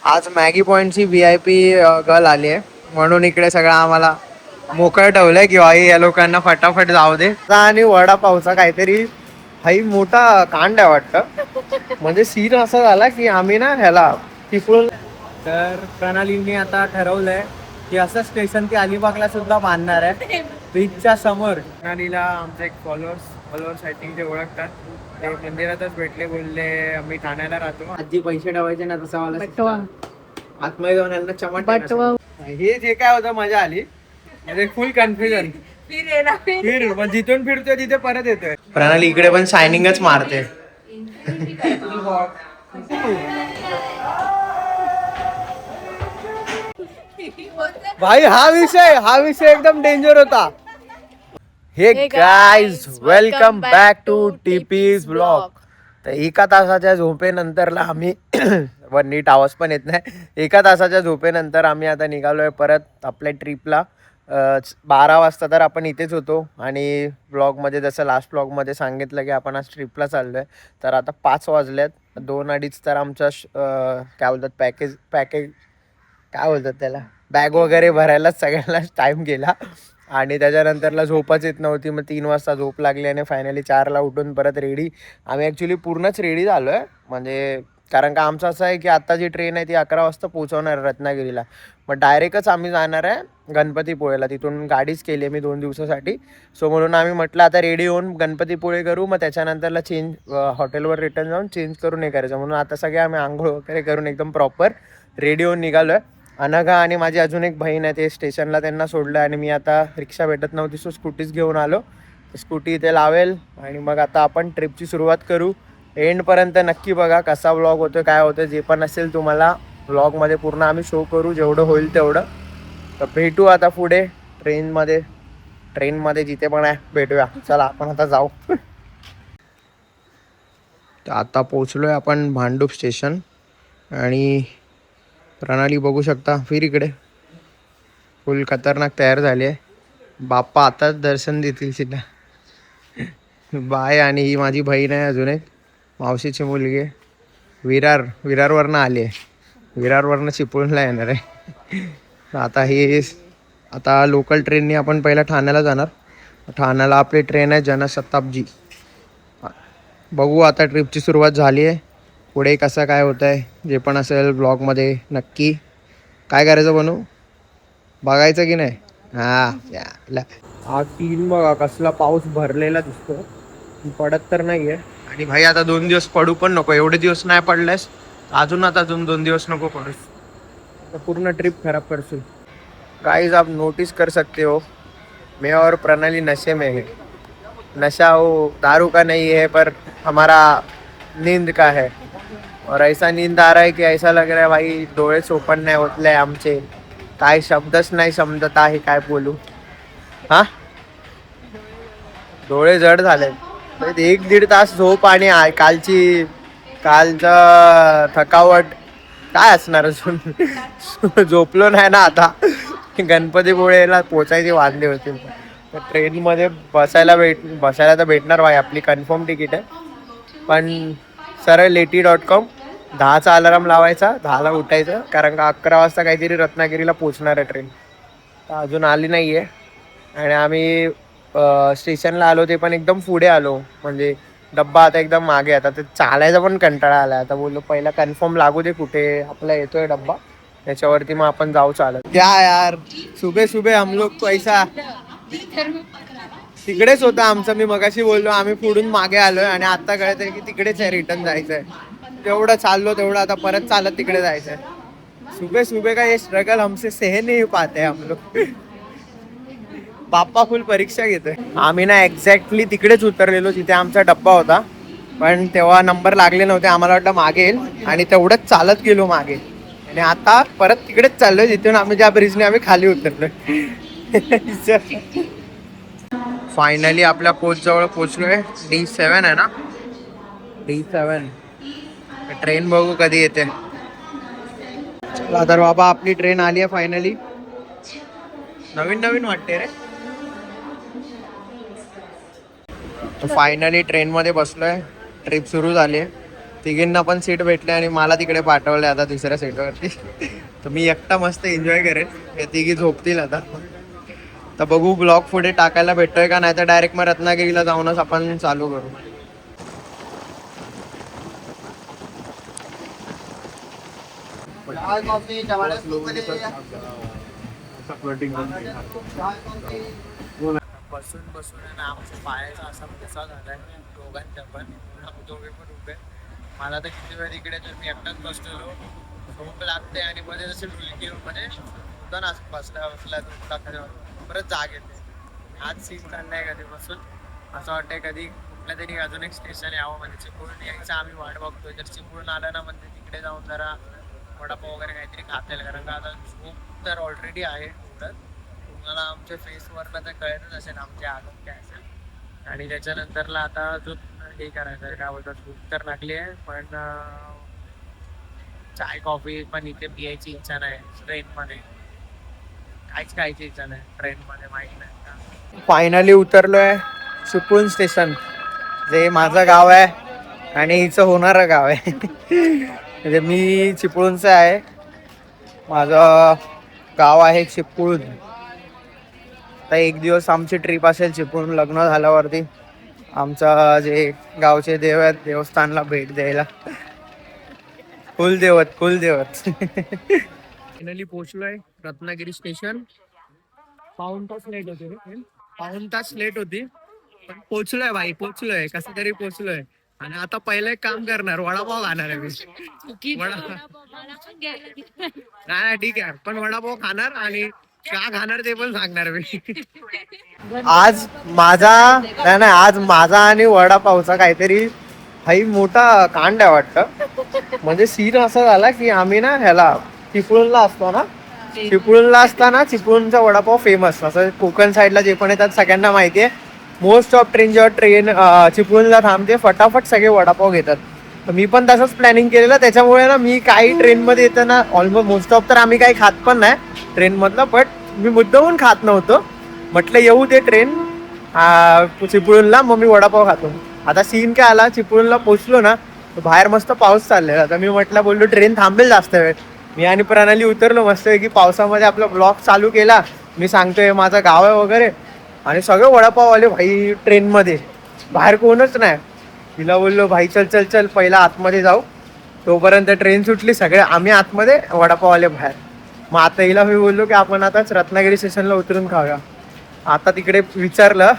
आज Maggi पॉइंटची VIP girl आली आहे म्हणून इकडे सगळं आम्हाला मोकळं ठेवलंय की भाई या लोकांना फटाफट जाऊ दे. आणि वडापावचा काहीतरी हाई मोठा कांड आहे वाटतं. म्हणजे सीन असा झाला की आम्ही ना ह्याला तिकडून तर प्रणालींनी आता ठरवलंय की असं स्टेशन ती अलिबागला सुद्धा बांधणार आहे बीचच्या समोर. प्रणालीला आमचे एक फॉलोअर्स आय थिंक ते ओळखतात. ते मंदिरातच भेटले, बोलले आम्ही ठाण्याला राहतो, आजी पैसे ठेवायचे ना तसा मला आतमध्ये जाऊन यांना चमट. हे जे काय होतं मजा आली म्हणजे फुल कन्फ्युजन. फिर जिथून फिरतोय तिथे परत येतोय. प्रणाली इकडे पण शायनिंगच मारते. भाई हा विषय एकदम डेंजर होता. हे गाइस वेलकम बॅक टू टीपीज ब्लॉग. तर एका तासाच्या झोपेनंतरला आम्ही वर नीट आवाज पण येत नाही. एका तासाच्या झोपेनंतर आम्ही आता निघालोय परत आपल्या ट्रिपला. 12 वाजता तर आपण इथेच होतो आणि ब्लॉगमध्ये जसं लास्ट ब्लॉगमध्ये सांगितलं की आपण आज ट्रिपला चाललो आहे. तर आता 5 वाजल्यात. 2-2:30 तर आमचा काय बोलतात पॅकेज काय बोलतात त्याला बॅग वगैरे भरायलाच सगळ्यांनाच टाईम गेला. आणि त्याच्यानंतरला झोपच येत नव्हती. मग 3 वाजता झोप लागली आणि फायनली 4ला उठून परत रेडी. आम्ही ॲक्च्युली पूर्णच रेडी झालो आहे. म्हणजे कारण का आमचं असं आहे की आत्ता जी ट्रेन आहे ती 11 वाजता पोहोचवणार रत्नागिरीला. मग डायरेक्टच आम्ही जाणार आहे गणपतीपुळेला. तिथून गाडीच केली आहे मी 2 दिवसासाठी. सो म्हणून आम्ही म्हटलं आता रेडी होऊन गणपतीपुळे करू, मग त्याच्यानंतरला हॉटेलवर रिटर्न जाऊन चेंज करून हे करायचं. म्हणून आता सगळे आम्ही आंघोळ वगैरे करून एकदम प्रॉपर रेडी होऊन निघालो आहे. अनघा आणि माझी अजून एक बहीण आहे, ते स्टेशनला त्यांना सोडलं आणि मी आता रिक्षा भेटत नव्हती सो स्कूटीच घेऊन आलो. स्कूटी इथे लावेल आणि मग आता आपण ट्रिपची सुरुवात करू. एंडपर्यंत नक्की बघा कसा व्लॉग होतो, काय होतं, जे पण असेल तुम्हाला व्लॉगमध्ये पूर्ण आम्ही शो करू जेवढं होईल तेवढं. तर भेटू आता पुढे ट्रेनमध्ये जिथे पण आहे भेटूया. चला आपण आता जाऊ. तर आता पोचलोय आपण भांडूप स्टेशन आणि प्रणाली बघू शकता फिर इकडे फुल खतरनाक तयार झाली आहे. बाप्पा आताच दर्शन देतील तिला. बाय. आणि ही माझी बहीण आहे अजून एक मावशीची मुलगी आहे. विरारवरनं आली आहे. विरारवरनं चिपळूणला येणार आहे. आता लोकल ट्रेननी आपण पहिला ठाण्याला जाणार. ठाण्याला आपली ट्रेन आहे जनशताब्दी. बघू आता ट्रिपची सुरुवात झाली आहे. पुढे कसं काय होतं आहे जे पण असेल ब्लॉगमध्ये नक्की. काय करायचं बनू बघायचं की नाही. हा 3 बघा कसला पाऊस भरलेला दिसतो, पडत तर नाही आहे. आणि भाई आता 2 दिवस पडू पण नको. एवढे दिवस नाही पडलेस अजून 2 दिवस नको पडूस. तर पूर्ण ट्रिप खराब करशील. गाइस आप नोटिस कर सकते हो मैं और प्रणाली नशे में है. नशा वो दारू का नहीं है पर हमारा नींद का है. और ऐसा नींद आ रहा है की ऐसा लग रहा है भाई डोळेच ओपन नाही होतले आमचे. काय शब्दच नाही समजत आहे काय बोलू. हा डोळे जड झाले. 1-1.5 तास झोप आणि कालचं थकावट काय असणार अजून. झोपलो नाही ना आता. गणपतीपुळेला पोचायची वांदे होतील. तर ट्रेनमध्ये बसायला तर भेटणार भाई, आपली कन्फर्म तिकीट आहे. पण सरळ लेटी.com 10चा अलाराम लावायचा, 10ला उठायचं. कारण का 11 वाजता काहीतरी रत्नागिरीला पोचणार आहे ट्रेन. तर अजून आली नाही आहे. आणि आम्ही स्टेशनला आलो ते पण एकदम पुढे आलो. म्हणजे डब्बा आता एकदम मागे. आता ते चालायचा पण कंटाळा आला. आता बोललो पहिला कन्फर्म लागू दे कुठे आपला येतोय डब्बा, त्याच्यावरती मग आपण जाऊ चालत. क्या यार सुबह हम लोग पैसा तिकडेच होता आमचं. मी मगाशी बोललो आम्ही पुढून मागे आलोय आणि आता कळत आहे की तिकडेच आहे, रिटर्न जायचंय. तेवढं चाललो तेवढं आता परत चालत तिकडे जायचंय. सुबह का ये स्ट्रगल हमसे सह नहीं पाते हम लोग. बाप्पा फुल परीक्षा घेतोय. आम्ही ना एक्झॅक्टली तिकडेच उतरलेलो जिथे आमचा डब्बा होता, पण तेव्हा नंबर लागले नव्हते. आम्हाला वाटलं मागे येईल आणि तेवढंच चालत गेलो मागे. आणि आता परत तिकडेच चाललोय जिथून आम्ही ज्या ब्रिजने आम्ही खाली उतरलोय. फायनली आपल्या कोच जवळ पोचलोय. D7 आहे ना, D7 ट्रेन. बघू कधी येते. चला तर बाबा आपली ट्रेन आली आहे फायनली. नवीन वाटते रे. फायनली ट्रेनमध्ये बसलोय. ट्रिप सुरू झाली आहे. तिघींना पण सीट भेटले आणि मला तिकडे पाठवले आता दुसऱ्या सीटवरती. तर मी एकटा मस्त एन्जॉय करेन, हे तिघी झोपतील आता. तर बघू ब्लॉग पुढे टाकायला भेटतोय का, नाही तर डायरेक्ट मग रत्नागिरीला जाऊनच आपण चालू करू. बसून बसून आहे ना आमच्या पायाचा असा कसा झालाय दोघांच्या पण. दोघे पण उभे. मला तर किती वेळ इकडे तर मी एकटाच बसलेलो, झोप लागते आणि मध्ये जसे डुलकी म्हणजे होतं ना बसल्या बसल्या परत जाग येते. आज सीन चाललाय कधीपासून असं वाटतंय कधी कुठल्या तरी अजून एक स्टेशन यावं, म्हणजे चिपळूण यायचं आम्ही वाट बघतोय. जर चिपळूण आलं ना म्हणजे तिकडे जाऊन जरा वडापाव वगैरे काहीतरी खाता येईल, कारण का आता झोप तर ऑलरेडी आहे. तुम्हाला आमच्या फेसवरनं तर कळतच असेल आमच्या आदत काय असेल. आणि त्याच्यानंतरला आता जो हे करायचं आहे काय बोलतात, भूक तर लागली आहे पण चाय कॉफी पण इथे पियायची इच्छा नाही ट्रेनमध्ये. काहीच खायची इच्छा नाही ट्रेनमध्ये, माहीत नाही. फायनली उतरलोय चिपळूण स्टेशन, जे माझं गाव आहे आणि हिचं होणारं गाव आहे. म्हणजे मी चिपळूणचं आहे, माझं गाव आहे चिपळूण. तर एक दिवस आमची ट्रिप असेल चिपळूण लग्न झाल्यावरती, आमचं जे गावचे देव आहेत देवस्थानला भेट द्यायला. कुलदेवत. फायनली पोहोचलोय रत्नागिरी स्टेशन. पाऊण तास लेट होती पण पोहोचलोय भाई, पोहोचलोय कसं तरी पोहोचलोय. आणि आता पहिलं एक काम करणार, वडापाव खाणार आहे मी. नाही ठीक आहे, पण वडापाव खाणार आणि का खाणार ते पण सांगणार मी. आज माझा आणि वडापावचा काहीतरी हाही मोठा कांड आहे वाटतं. म्हणजे सीन असा झाला की आम्ही ना ह्याला चिपळूणला असतो ना, चिपळूणला असताना चिपळूणचा वडापाव फेमस. असं कोकण साईडला जे पण येतात सगळ्यांना माहिती आहे. मोस्ट ऑफ ट्रेन जेव्हा ट्रेन चिपळूणला थांबते फटाफट सगळे वडापाव घेतात. तर मी पण तसंच प्लॅनिंग केलेलं. त्याच्यामुळे ना मी काही ट्रेनमध्ये येताना ऑलमोस्ट मोस्ट ऑफ तर आम्ही काही खात पण नाही ट्रेनमधलं, बट मी मुद्दामून खात नव्हतो. म्हटलं येऊ दे ट्रेन चिपळूणला, मग मी वडापाव खातो. आता सीन काय आला, चिपळूणला पोचलो ना बाहेर मस्त पाऊस चाललेला. तर मी बोललो ट्रेन थांबेल जास्त वेळ. मी आणि प्रणाली उतरलो मस्त की पावसामध्ये आपला ब्लॉग चालू केला. मी सांगतोय माझं गाव आहे वगैरे, आणि सगळे वडापाव आले भाई ट्रेनमध्ये, बाहेर कोणच नाही. तिला बोललो भाई चल चल चल पहिला आतमध्ये जाऊ. तोपर्यंत ट्रेन सुटली, सगळे आम्ही आतमध्ये, वडापाव आले बाहेर. मग आता हिला मी बोललो की आपण आताच रत्नागिरी स्टेशनला उतरून खाऊया. आता तिकडे विचारलं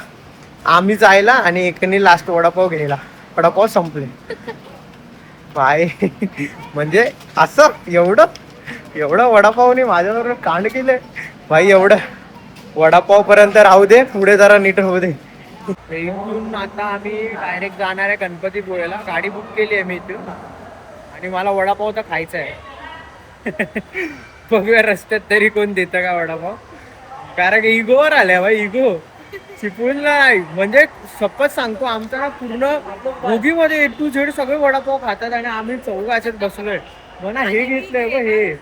आम्ही जायला आणि एकाने लास्ट वडापाव घ्यायला. वडापाव संपले बाय. म्हणजे असं एवढं वडापावने माझ्याबरोबर कांड केलंय भाई. एवढं वडापाव पर्यंत राहू दे, पुढे जरा नीट होऊ दे. इथून आता आम्ही डायरेक्ट जाणार आहे गणपतीपुळेला. गाडी बुक केली आहे मी इथून, आणि मला वडापाव तर खायचा आहे. बघूया रस्त्यात तरी कोण देतं का वडापाव, कारण की इगोवर आल्या भाई, इगो. चिपळूणला नाही म्हणजे शपथ सांगतो, आमचा ना पूर्ण बोगीमध्ये A to Z सगळे वडापाव खातात आणि आम्ही चौघाच्यात बसलोय. म्हणा हे घेतलंय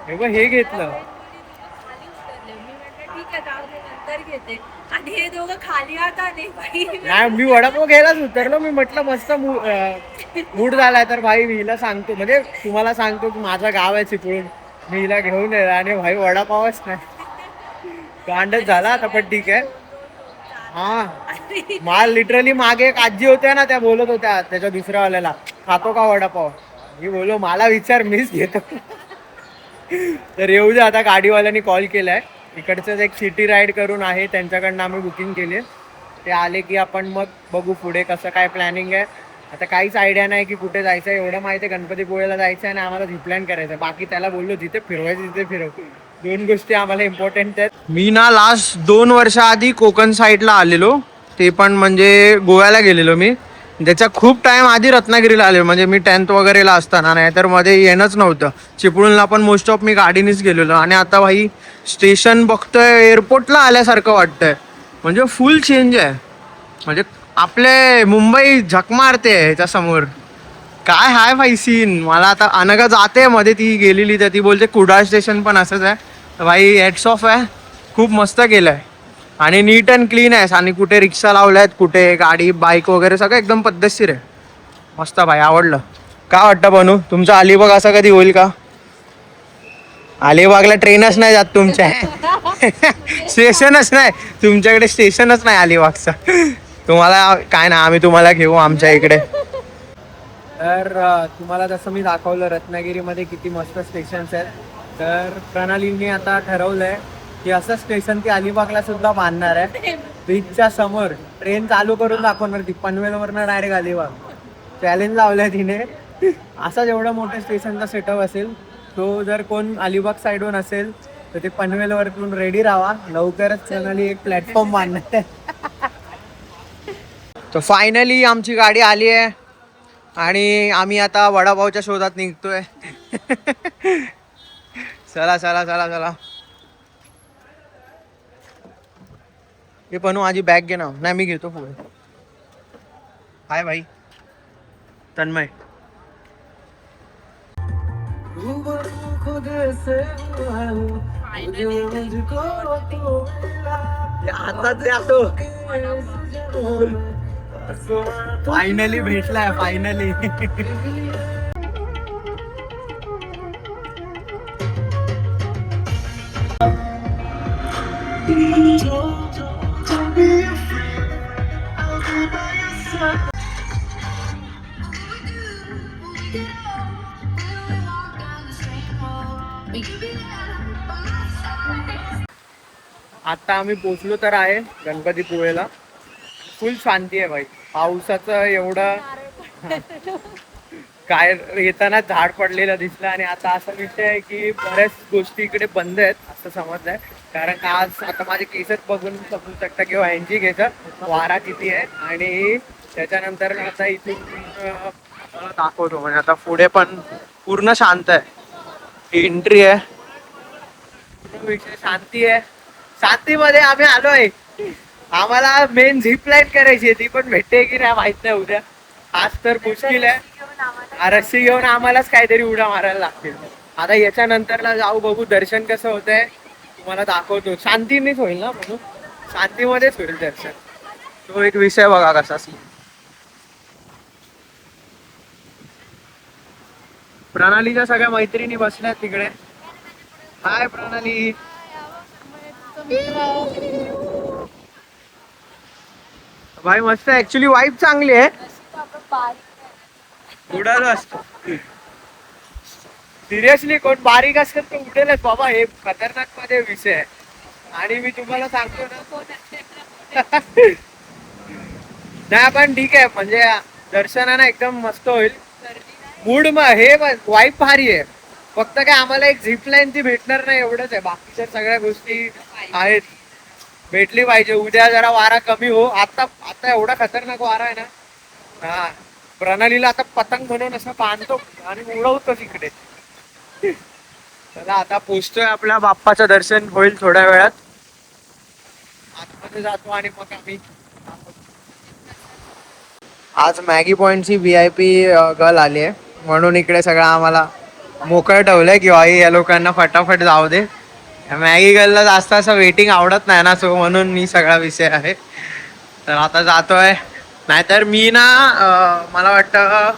बघ, हे घेतलं. नाही मी वडापाव घ्यायलाच उतरलो. मी म्हटलं मस्त मूड झालाय तर भाई मी हिला सांगतो, म्हणजे तुम्हाला सांगतो की माझं गाव आहे चिपळूण, मी हिला घेऊन येईल. आणि भाई वडापावच नाही, कांडच झाला. आता पण ठीक आहे. हा मला लिटरली मागे एक आजी होत्या ना, त्या बोलत होत्या त्याच्या दुसऱ्या वाल्याला, खातो का वडापाव. मी बोललो मला विचार, मीच घेतो. तर येऊ दे. आता गाडीवाल्यांनी कॉल केलाय, इकडचंच एक सिटी राईड करून आहे, त्यांच्याकडनं आम्ही बुकिंग केली आहे. ते आले की आपण मग बघू पुढे कसं काय प्लॅनिंग आहे. आता काहीच आयडिया नाही की कुठे जायचं आहे. एवढं माहिती आहे गणपतीपुळेला जायचं आहे आणि आम्हाला झिपलाईन करायचं आहे. बाकी त्याला बोललो जिथे फिरवायचं तिथे फिरव. दोन गोष्टी आम्हाला इम्पॉर्टंट आहेत. मी ना लास्ट 2 वर्ष आधी कोकण साईडला आलेलो, ते पण म्हणजे गोव्याला गेलेलो मी. त्याच्या खूप टाइम आधी रत्नागिरीला आलेलो, म्हणजे मी 10th वगैरेला असताना, नाही तर मध्ये येणंच नव्हतं. चिपळूणला पण मोस्ट ऑफ मी गाडीनेच गेलेलो. आणि आता भाई स्टेशन बघतोय एअरपोर्टला आल्यासारखं वाटतंय, म्हणजे फुल चेंज आहे. म्हणजे आपले मुंबई झक मारते ह्याच्या समोर. काय हाय भाई सीन. मला आता अनघा जाते मध्ये, ती गेलेली तर ती बोलते कुडाळ स्टेशन पण असंच आहे. तर भाई हेड्स ऑफ आहे, खूप मस्त केलंय आणि नीट अँड क्लीन आहे. आणि कुठे रिक्षा लावल्यात, कुठे गाडी बाईक वगैरे सगळं एकदम पद्धतशीर आहे. मस्त भाई, आवडलं. काय वाटतं बनू तुमचा अलिबाग असा कधी होईल का? अलिबागला ट्रेनच नाही जात तुमच्या. स्टेशनच नाही तुमच्याकडे, स्टेशनच नाही अलिबागचं. तुम्हाला काय ना, आम्ही तुम्हाला घेऊ आमच्या इकडे. तर तुम्हाला जसं मी दाखवलं रत्नागिरीमध्ये किती मस्त स्टेशन्स आहेत, तर प्रणालींनी आता ठरवलंय की असं स्टेशन ती अलिबागला सुद्धा बांधणार आहे. बीचच्या समोर ट्रेन चालू करून दाखवणार ती, पनवेलवरनं डायरेक्ट अलिबाग. चॅलेंज लावलंय तिने. असा जेवढा मोठ्या स्टेशनचा सेटअप असेल, तो जर कोण अलिबाग साईडवरून असेल तर ते पनवेलवरून रेडी राहा. लवकरच प्रणाली एक प्लॅटफॉर्म बांधणार आहे. तर फायनली आमची गाडी आली आहे आणि आम्ही आता वडापावच्या शोधात निघतोय. चला चला चला चला. हे पण माझी बॅग घे ना. नाही मी घेतो पुढे. हाय भाई तन्मय. Finally भेटलाय finally. आता आम्ही पोचलो तर आहे गणपतीपुळेला. फुल शांती आहे भाई. पावसाचं एवढं काय येताना झाड पडलेलं दिसलं आणि आता असा विषय आहे की बऱ्याच गोष्टी इकडे बंद आहेत असं समजलंय. कारण का आज आता माझे केसच बघून समजू शकता किंवा ह्यांची केस वारा किती आहे. आणि त्याच्यानंतर आता इथून दाखवतो म्हणजे आता पुढे पण पूर्ण शांत आहे. एंट्री आहे, विषय शांती आहे. शांतीमध्ये आम्ही आलोय. आम्हाला मेन झिप लाईन करायची आहे, ती पण भेटते की नाही माहित नाही उद्या. आज तर मुश्किल आहे. रस्सी घेऊन आम्हालाच काहीतरी उड्या मारायला लागतील. आता याच्यानंतरला जाऊ बघू दर्शन कसं होतंय तुम्हाला दाखवतो. शांतीनेच होईल ना, म्हणून शांतीमध्येच होईल दर्शन. तो एक विषय बघा कसा. प्रणालीच्या सगळ्या मैत्रिणी बसल्यात तिकडे. हाय प्रणाली. भाई मस्त. ऍक्च्युली वाईब चांगली आहे. उडालो असतो सिरियसली. कोण बारीक असेल तर उडेलच बाबा. हे खतरनाक मध्ये विषय आहे. आणि मी तुम्हाला सांगतो ना नाही पण ठीक आहे म्हणजे दर्शनानं एकदम मस्त होईल. मूड हे वाईब भारी आहे. फक्त काय आम्हाला एक झिप लाईन ती भेटणार नाही एवढंच आहे. बाकीच्या सगळ्या गोष्टी आहेत, भेटली पाहिजे. उद्या जरा वारा कमी हो. आता आता एवढा खतरनाक वारा आहे ना. हा प्रणालीला आता पतंग म्हणून असं बांधतो आणि उडवतो तिकडे. चला आता पोचतोय. आपल्या बाप्पाचं दर्शन होईल थोड्या वेळात. आतमध्ये जातो आणि मग आम्ही आज मॅगी पॉइंटची VIP गर्ल आली आहे म्हणून इकडे सगळं आम्हाला मोकळं ठेवलंय की भाई या लोकांना फटाफट जाऊ दे. मॅगी गर्लला जास्त असं वेटिंग आवडत नाही ना, सो म्हणून मी सगळा विषय आहे. तर आता जातोय. नाहीतर मी ना मला वाटतं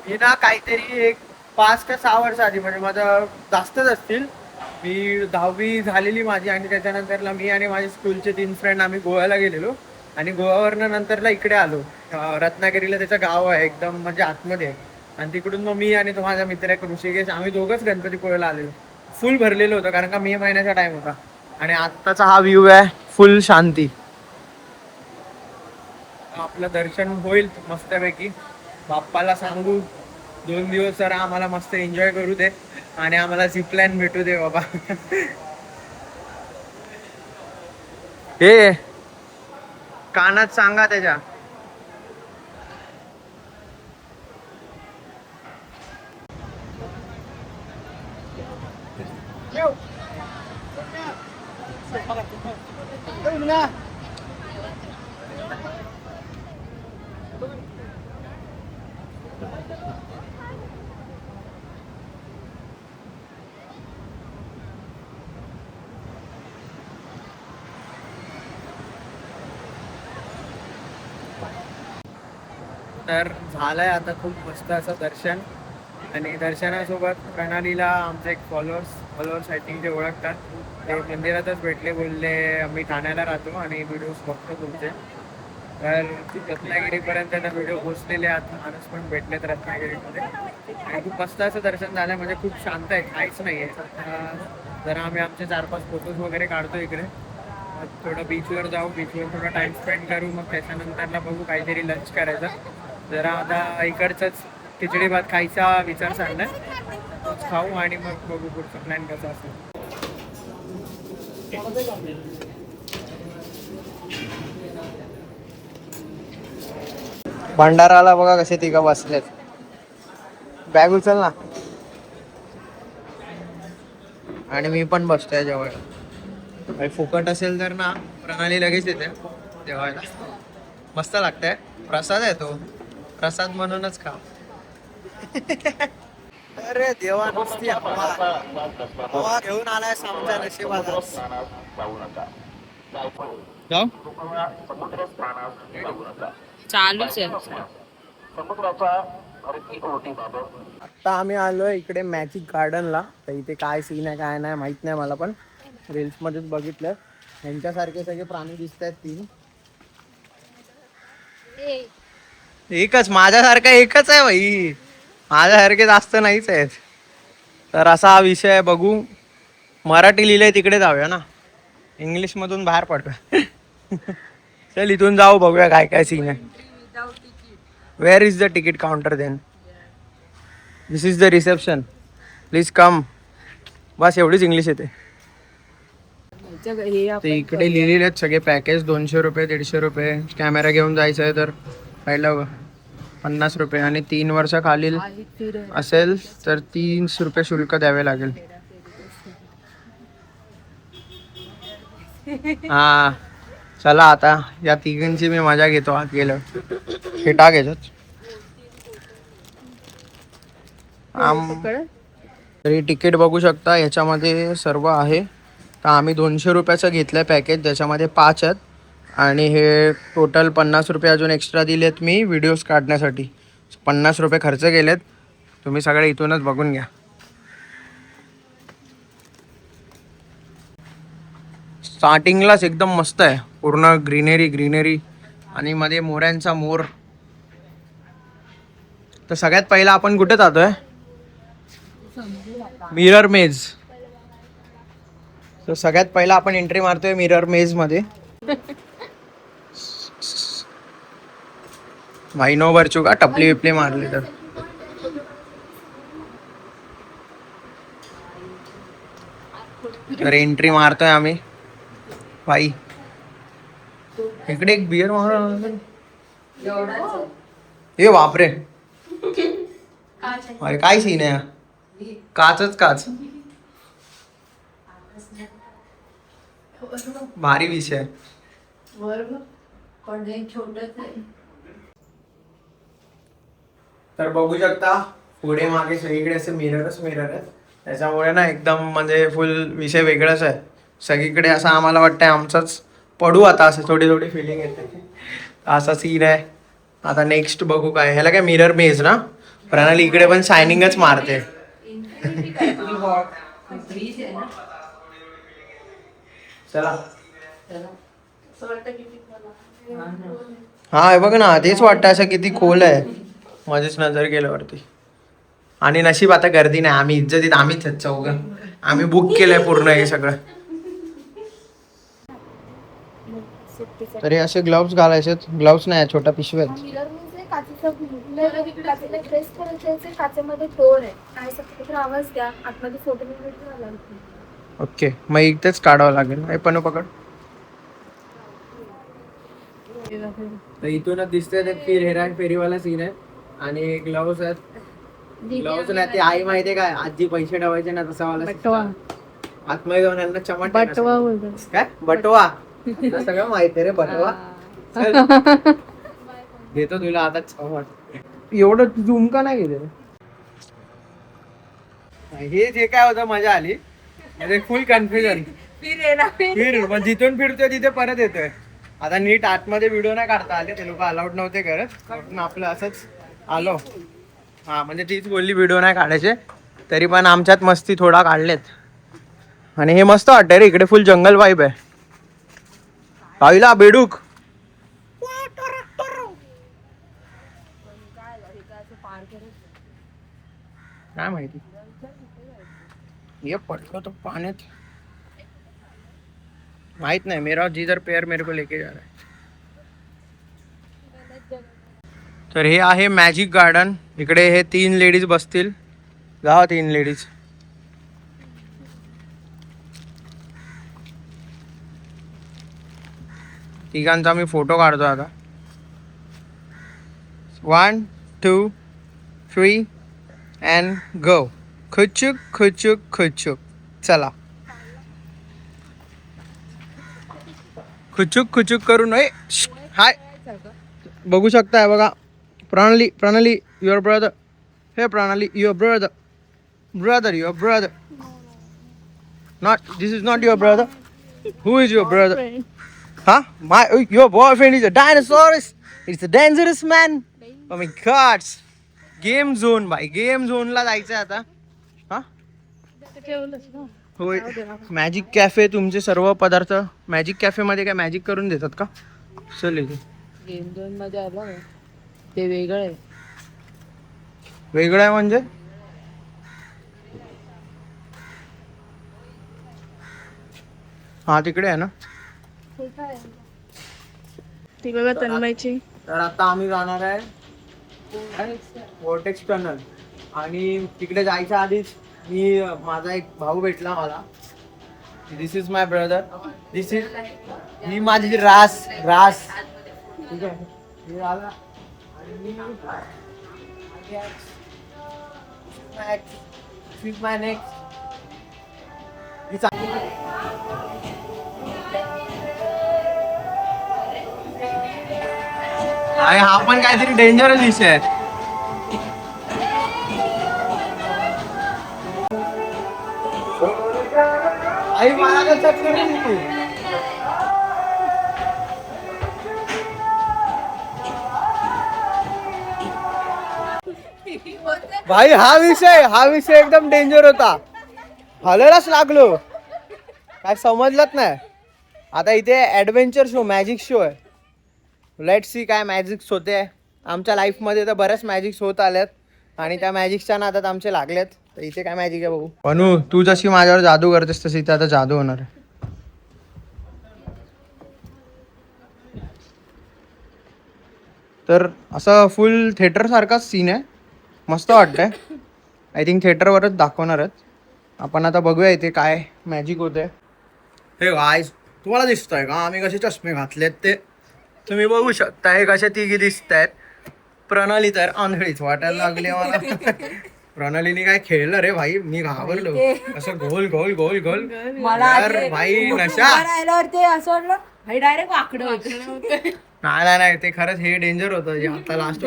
मी ना काहीतरी एक 5 ते 6 वर्ष आधी म्हणजे माझं जास्तच असतील. मी 10वी झालेली माझी आणि त्याच्यानंतरला मी आणि माझे स्कूलचे 3 फ्रेंड आम्ही गोव्याला गेलेलो. आणि गोव्यावरनं नंतरला इकडे आलो. रत्नागिरीला त्याचं गाव आहे एकदम म्हणजे आतमध्ये. आणि तिकडून मग मी आणि तो माझा मित्र एक ऋषिकेश आम्ही दोघंच गणपतीपुळेला आलेलो. फुल भरलेलं होतं कारण का मे महिन्याचा टाइम होता. आणि आत्ताचा हा व्ह्यू आहे, फुल शांती. आपलं दर्शन होईल मस्तपैकी. बाप्पाला सांगू 2 दिवस जरा आम्हाला मस्त एन्जॉय करू दे आणि आम्हाला झिपलाईन भेटू दे बाबा. हे कानात सांगा त्याच्या. तर झालंय आता खूप मस्त असं दर्शन. आणि दर्शनासोबत प्रणालीला आमचे एक फॉलोअर्स आय थिंक ते ओळखतात. ते मंदिरातच भेटले, बोलले आम्ही ठाण्याला राहतो आणि व्हिडिओज बघतो तुमचे. तर रत्नागिरीपर्यंत त्यांना व्हिडिओ पोचलेले आहेत, माणूस पण भेटलेत रत्नागिरीमध्ये. आणि खूप मस्त असं दर्शन झालं, म्हणजे खूप शांत आहे, काहीच नाही आहे. जरा आम्ही आमचे 4-5 फोटोज वगैरे काढतो इकडे. थोडं बीचवर जाऊ, बीचवर थोडा टाइम स्पेंड करू, मग त्याच्यानंतरला बघू काहीतरी लंच करायचं. जरा आता इकडचंच खिचडी भात खायचा विचार चाललाय, तोच खाऊ आणि मग बघू पुढचा प्लॅन कसा असेल. भंडाराला बघा कसे तिघं बसलेत. बॅग उचल ना. आणि मी पण बसतोय जवळ. फुकट असेल तर ना प्रणाली लगेच येते जेवायला. मस्त लागतंय. प्रसाद आहे तो, प्रसाद म्हणूनच खा. अरे देवा, नुसती हवा घेऊन आलाय आमच्या नशिबाला. चालूच आहे. आता आम्ही आलोय इकडे मॅजिक गार्डनला. तर इथे काय सीन आहे काय नाही माहित नाही मला, पण रील्स मध्येच बघितलं. यांच्यासारखे सगळे प्राणी दिसत आहेत 3. एकच माझ्यासारखा एकच आहे भाई, माझ्यासारखे जास्त नाहीच आहेत. तर असा हा विषय आहे. बघू, मराठी लिहिलंय तिकडे जाऊया ना, इंग्लिश मधून बाहेर पडूया. चल इथून जाऊ, बघूया काय काय सीन आहे. Where is the ticket counter then? This is the reception, please come. बस एवढीच इंग्लिश येते. ते इकडे लिहिलेले आहेत सगळे पॅकेज. 200 रुपये, 150 रुपये. कॅमेरा घेऊन जायचं आहे तर पहिलं 50 रुपये, आणि 3 वर्षाखालील असेल तर 30 रुपये शुल्क द्यावे लागेल. हा चला, आता या तिघांची मी मजा घेतो. आत गेलो हे टाक याच्यात. तरी तिकीट बघू शकता, याच्यामध्ये सर्व आहे. तर आम्ही 200 रुपयाचं घेतलंय पॅकेज, ज्याच्यामध्ये 5 आहेत. आणि हे टोटल 50 रुपये अजून एक्स्ट्रा दिलेत मी व्हिडिओज काढण्यासाठी. 50 रुपये खर्च केलेत. तुम्ही सगळे इथूनच बघून घ्या. स्टार्टिंगलाच एकदम मस्त आहे, पूर्ण ग्रीनरी आणि मध्ये मोऱ्यांचा मोर. तर सगळ्यात पहिला आपण कुठे जातोय? मिरर मेज. तर सगळ्यात पहिला आपण एंट्री मारतोय मिरर मेज मध्ये. भाई नो बरचू का टपली विपली मारली तर एंट्री मारतोय आम्ही. भाई इकडे एक बियर मार. हे बापरे, अरे काय सीन आहे. काचच काच, भारी विषय. तर बघू शकता पुढे मागे सगळीकडे असे मिररच मिरर आहेत. त्याच्यामुळे ना एकदम म्हणजे फुल विषय वेगळाच आहे. सगळीकडे असं आम्हाला वाटतंय आमचंच पडू आता, असं थोडी थोडी फिलिंग येते. असा सीन आहे. आता नेक्स्ट बघू काय. ह्याला काय मिरर मेज ना. प्रणाली इकडे पण शायनिंगच मारते. चला हा बघ ना, तेच वाटतं असं किती खोल आहे मध्येच नजर गेल्यावरती. आणि नशीब आता गर्दी नाही. आम्ही इज्जतीत आम्हीच आहेत चौघं. आम्ही बुक केलंय पूर्ण हे सगळं. तरी असे ग्लोव्स घालायचे. ग्लोव्स नाही, छोटा पिशव्या आहेत. ओके, मग इथेच काढावं लागेल. हे पण पकड. तर इथूनच दिसतंय ते हेरा फेरीवाला सीन आहे. आणि ग्लोव्स आहेत. ग्लोव्स नाही ते आई माहितीये काय, आजी पैसे ठेवायचे ना तसा वाला आतमध्ये जाऊन यांना चमट. काय बटवा सगळं माहिती रे. बटवा घेतो तुला आता चमट. एवढं झूम का नाही गेले. हे जे काय होतं मजा आली. म्हणजे फुल कन्फ्युजन. फिर जिथून फिरतोय तिथे परत येतोय. आता नीट आतमध्ये व्हिडिओ नाही काढता आले, ते लोक अलाउड नव्हते करत, म्हणून आपलं असंच आलो. हा म्हणजे तीच बोलली व्हिडिओ नाही काढायचे, तरी पण आमच्यात मस्ती थोडा काढलेत. आणि हे मस्त वाटतंय रे, इकडे फुल जंगल वाईब आहे. आईला बेडूक काय माहिती, ये पडलो तो पाण्यात, माहित नाही. मेरा जिधर पैर मेरे को लेके जा रहा है. तर हे आहे मॅजिक गार्डन. इकडे हे 3 लेडीज बसतील. जावा 3 लेडीज. तिघांचा मी फोटो काढतो आता. 1 2 3 अँड गो. खुचुक खुचुक खुचुक. चला खुचुक खुचुक करून. हाय बघू शकताय बघा. प्रणाली प्रणाली युअर ब्रदर. हे Pranali your brother. Brother your brother. Not this is not your brother. Who is your brother? हा my your boyfriend is a dinosaurus. It's a dangerous man. Oh my god. Game zone बाई, game झोनला जायचंय आता. हा होय. Magic cafe. तुमचे सर्व पदार्थ मॅजिक कॅफे मध्ये काय मॅजिक करून देतात का? चल इथे गेम झोन मध्ये आलं ते वेगळं आहे. वेगळं आहे म्हणजे? हा तिकडे आहे ना. ती बघा तन्मयची. तर आता आम्ही जाणार आहे वॉर्टेक्स टनल. आणि तिकडे जायच्या आधीच माझा एक भाऊ भेटला मला. This is my brother. This is ही माझी रास रास. ठीक आहे. हे आला आणि मी माय नेक्स्ट. अरे हा पण काहीतरी डेंजरस विषय आहे. आई मला चक्कर येते. भाई हा विषय एकदम डेंजर होता. हलायलाच लागलो, काय समजलंच नाही. आता इथे ऍडव्हेंचर शो, मॅजिक शो आहे. लेट्स सी काय मॅजिक्स होते. आमच्या लाईफमध्ये तर बऱ्याच मॅजिक्स होत आल्यात आणि त्या मॅजिकच्या नादात आमचे लागलेत. तर इथे काय मॅजिक आहे बघू. बनू तू जशी माझ्यावर जादू करतेस तशी इथे आता जादू होणार आहे. तर असं फुल थिएटर सारखाच सीन आहे. मस्त वाटतंय. आय थिंक थिएटरवरच दाखवणार आहेत. आपण आता बघूया इथे काय मॅजिक होते. हे गाईज तुम्हाला दिसतंय का आम्ही कसे चष्मे घातलेत ते? तुम्ही बघू शकता. हे कशा तिघी दिसत आहेत. प्रणाली तर आंधळीच वाटायला लागली मला. प्रणालीने काय खेळलं रे भाई, मी घाबरलो. असं गोल गोल गोल गोल. यार भाई नशा. ते असं वाटलं भाई डायरेक्ट वाकडं होतं. नाही ते खरंच हे डेंजर होतं जे आता लास्ट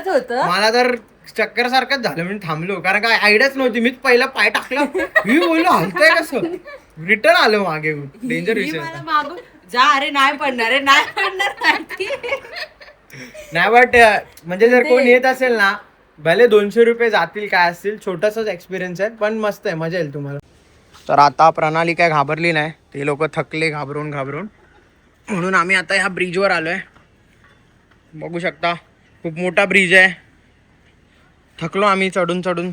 होतं. मला तर चक्कर सारखंच झालं. मी थांबलो कारण काय आयडियाच नव्हती. मीच पहिला पाय टाकला. मी बोललो हलतंय कसं. रिटर्न आलो मागे. डेंजर विषय मागून जा. अरे नाही पडणार रे, नाही पडणार. नाही बट म्हणजे जर कोण येत असेल ना, भले 200 रुपये जातील काय असतील, छोटासाच एक्सपिरियन्स आहे पण मस्त आहे, मजा येईल तुम्हाला. तर आता प्रणाली काय घाबरली नाही. ते लोक थकले घाबरून म्हणून आम्ही आता ह्या ब्रिजवर आलोय. बघू शकता खूप मोठा ब्रिज आहे. थकलो आम्ही चढून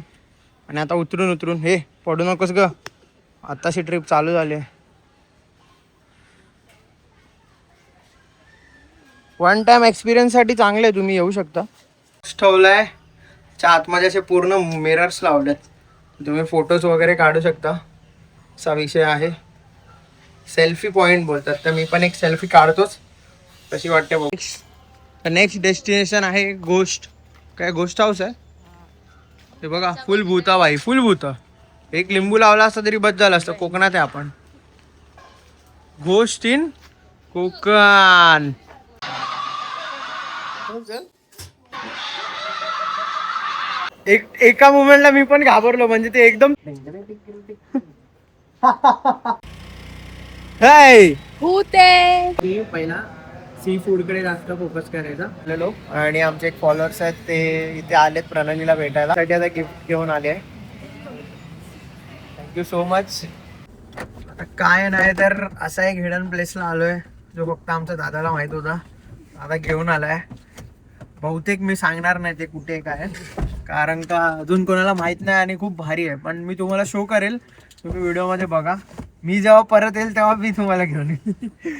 आणि आता उतरून हे पडू नकोस ग. आताशी ट्रिप चालू झाली आहे. वन टाइम एक्सपिरियन्ससाठी चांगलं आहे, तुम्ही येऊ शकता. ठेवलाय च्या आतमध्ये असे पूर्ण मिरर्स लावलेत. तुम्ही फोटोज वगैरे काढू शकता. असा विषय आहे. सेल्फी पॉइंट बोलतात. तर मी पण एक सेल्फी काढतोच. कशी वाटते बघ. नेक्स्ट डेस्टिनेशन आहे गोस्ट. काय गोस्ट हाऊस आहे ते बघा. फुल भूता बाई, फुल भूत. एक लिंबू लावला असता तरी बस झालं असतं. कोकणात आहे आपण. गोस्ट इन कोकण. एका मोमेंटला मी पण घाबरलो. म्हणजे ते एकदम भूते पहिला सी फूडकडे जास्त फोकस करायचा लोक. आणि आमचे एक फॉलोअर्स आहेत ते इथे आलेत प्रणालीला भेटायला, साठी आता गिफ्ट घेऊन आले आहे. Thank you so much. आता काय नाही तर असा एक हिडन प्लेसला आलोय जो फक्त आमच्या दादाला माहित होता. दादा घेऊन आलाय. बहुतेक मी सांगणार नाही ते कुठे काय, कारण का अजून कोणाला माहित नाही आणि खूप भारी आहे. पण मी तुम्हाला शो करेल, तुम्ही व्हिडिओ मध्ये बघा. मी जेव्हा परत येईल तेव्हा मी तुम्हाला घेऊन येईल.